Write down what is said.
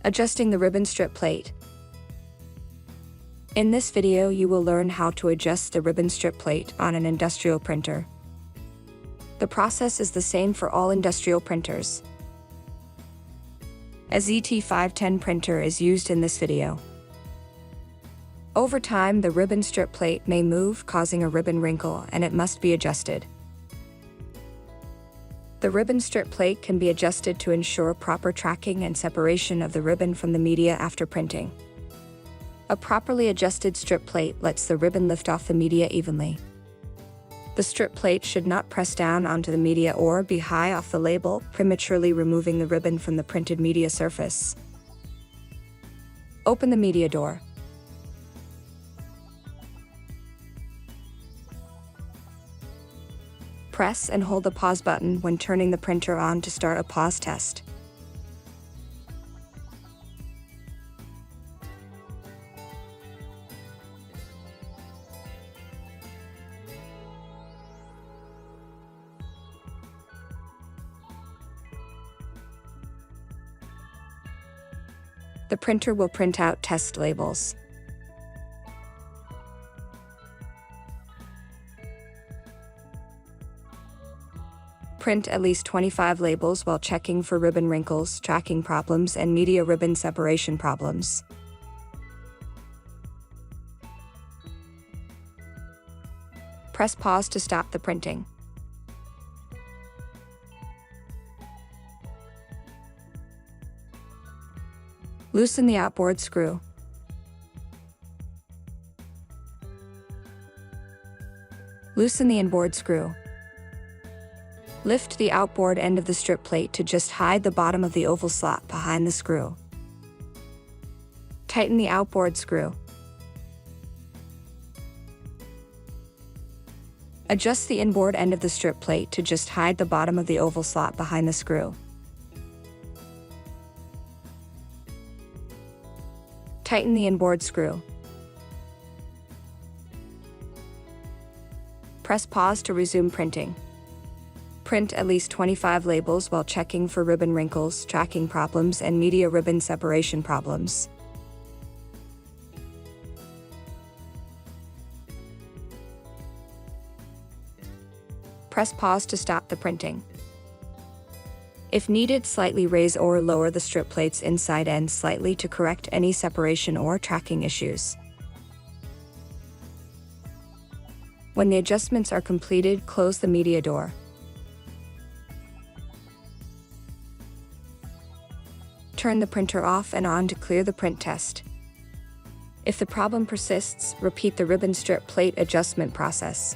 Adjusting the ribbon strip plate. In this video you will learn how to adjust the ribbon strip plate on an industrial printer. The process is the same for all industrial printers. A ZT510 printer is used in this video. Over time, the ribbon strip plate may move, causing a ribbon wrinkle, and it must be adjusted. The ribbon strip plate can be adjusted to ensure proper tracking and separation of the ribbon from the media after printing. A properly adjusted strip plate lets the ribbon lift off the media evenly. The strip plate should not press down onto the media or be high off the label, prematurely removing the ribbon from the printed media surface. Open the media door. Press and hold the pause button when turning the printer on to start a pause test. The printer will print out test labels. Print at least 25 labels while checking for ribbon wrinkles, tracking problems, and media ribbon separation problems. Press pause to stop the printing. Loosen the outboard screw. Loosen the inboard screw. Lift the outboard end of the strip plate to just hide the bottom of the oval slot behind the screw. Tighten the outboard screw. Adjust the inboard end of the strip plate to just hide the bottom of the oval slot behind the screw. Tighten the inboard screw. Press pause to resume printing. Print at least 25 labels while checking for ribbon wrinkles, tracking problems, and media ribbon separation problems. Press pause to stop the printing. If needed, slightly raise or lower the strip plate's inside end slightly to correct any separation or tracking issues. When the adjustments are completed, close the media door. Turn the printer off and on to clear the print test. If the problem persists, repeat the ribbon strip plate adjustment process.